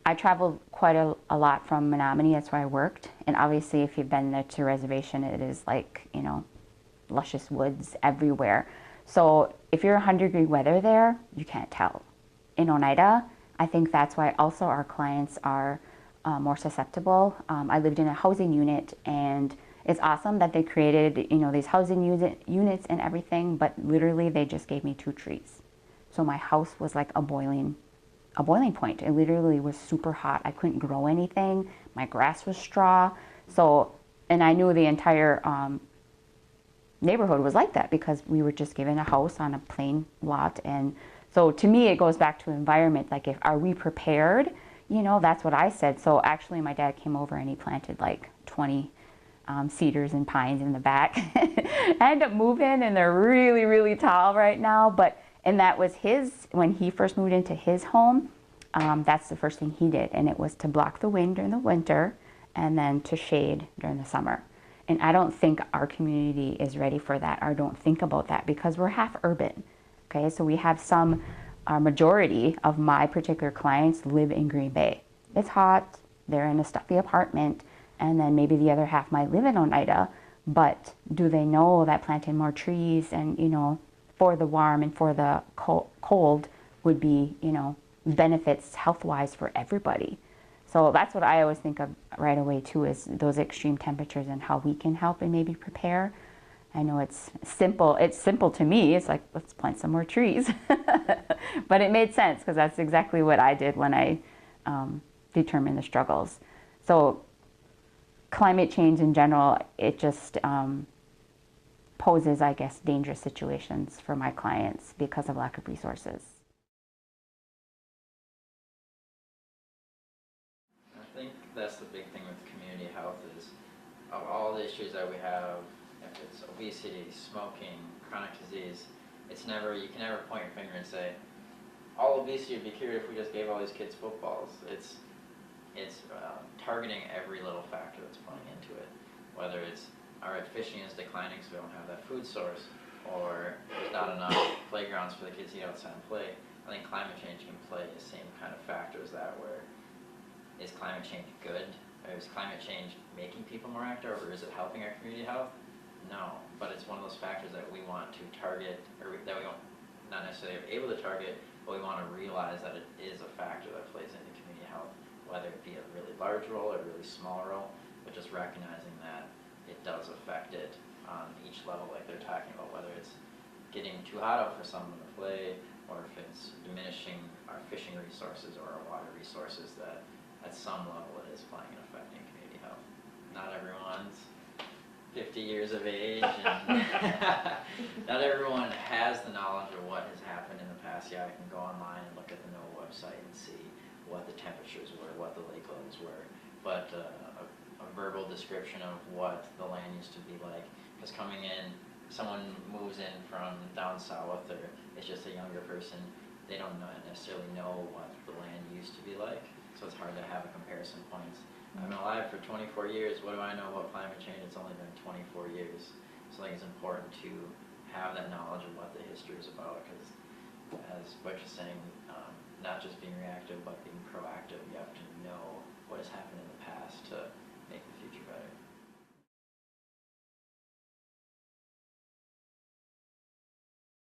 I traveled quite a lot from Menominee. That's where I worked. And obviously, if you've been there to a reservation, it is like, you know, luscious woods everywhere. So if you're 100-degree weather there, you can't tell. In Oneida, I think that's why also our clients are more susceptible. I lived in a housing unit, and it's awesome that they created, you know, these housing units and everything, but literally they just gave me 2 trees. So my house was like a boiling point. It literally was super hot. I couldn't grow anything. My grass was straw. So, and I knew the entire neighborhood was like that because we were just given a house on a plain lot. And so to me, it goes back to environment. Like, are we prepared? You know, that's what I said. So actually my dad came over and he planted like 20 cedars and pines in the back. I ended up moving and they're really, really tall right now. And that was when he first moved into his home, that's the first thing he did. And it was to block the wind during the winter and then to shade during the summer. And I don't think our community is ready for that. I don't think about that because we're half urban. Okay, so we have majority of my particular clients live in Green Bay. It's hot, they're in a stuffy apartment, and then maybe the other half might live in Oneida, but do they know that planting more trees and, you know, for the warm and for the cold would be, you know, benefits health-wise for everybody. So that's what I always think of right away too, is those extreme temperatures and how we can help and maybe prepare. I know it's simple to me. It's like, let's plant some more trees. But it made sense because that's exactly what I did when I determined the struggles. So climate change in general, it just poses, I guess, dangerous situations for my clients because of lack of resources. I think that's the big thing with community health is of all the issues that we have, if it's obesity, smoking, chronic disease, you can never point your finger and say, all obesity would be cured if we just gave all these kids footballs. It's targeting every little factor that's playing into it, whether it's, all right, fishing is declining so we don't have that food source, or there's not enough playgrounds for the kids to get outside and play. I think climate change can play the same kind of factors that where, is climate change good? Or is climate change making people more active, or is it helping our community health? No, but it's one of those factors that we want to target, or that we don't, not necessarily are able to target, but we want to realize that it is a factor that plays into community health, whether it be a really large role or a really small role, but just recognizing that it does affect it on each level, like they're talking about, whether it's getting too hot out for someone to play, or if it's diminishing our fishing resources or our water resources, that at some level it is playing and affecting community health. Not everyone's 50 years of age, and not everyone has the knowledge of what has happened in the past. Yeah, I can go online and look at the NOAA website and see what the temperatures were, what the lake levels were, but a verbal description of what the land used to be like, because coming in, someone moves in from down south, or it's just a younger person, they don't necessarily know what the land used to be like, so it's hard to have a comparison point. I've been alive for 24 years, what do I know about climate change? It's only been 24 years. So I think it's important to have that knowledge of what the history is about, because as Butch is saying, not just being reactive, but being proactive. You have to know what has happened in the past to make the future better.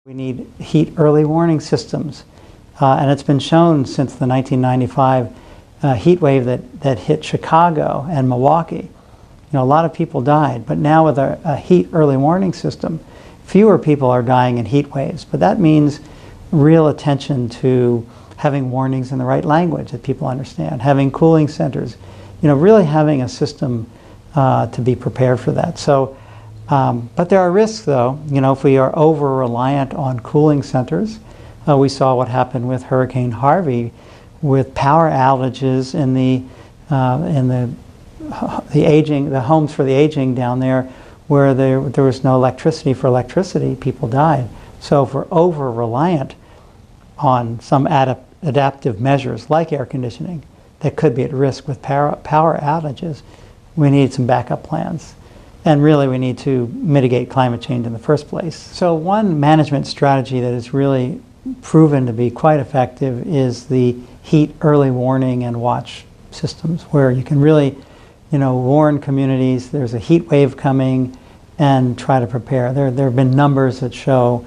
We need heat early warning systems, and it's been shown since the 1995 heat wave that hit Chicago and Milwaukee. You know, a lot of people died, but now with a heat early warning system, fewer people are dying in heat waves. But that means real attention to having warnings in the right language that people understand, having cooling centers, you know, really having a system to be prepared for that. So, but there are risks though. You know, if we are over-reliant on cooling centers, we saw what happened with Hurricane Harvey, with power outages in the homes for the aging down there, where there was no electricity for electricity, people died. So if we're over-reliant on some adaptive measures like air conditioning that could be at risk with power outages, we need some backup plans. And really we need to mitigate climate change in the first place. So one management strategy that is really proven to be quite effective is the heat early warning and watch systems, where you can really, warn communities there's a heat wave coming and try to prepare. There have been numbers that show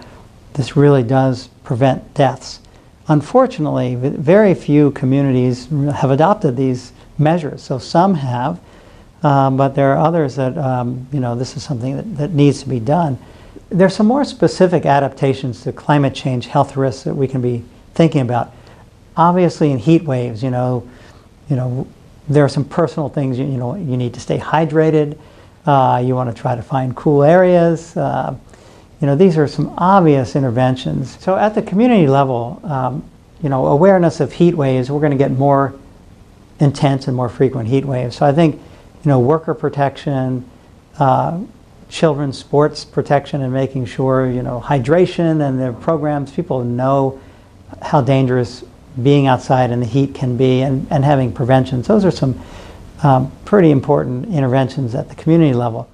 this really does prevent deaths. Unfortunately, very few communities have adopted these measures. So some have, but there are others that, this is something that needs to be done. There's some more specific adaptations to climate change health risks that we can be thinking about. Obviously, in heat waves, there are some personal things. You need to stay hydrated. You want to try to find cool areas. These are some obvious interventions. So at the community level, awareness of heat waves, we're going to get more intense and more frequent heat waves. So I think, worker protection, children's sports protection, and making sure, hydration and the programs, people know how dangerous being outside in the heat can be, and having preventions. Those are some pretty important interventions at the community level.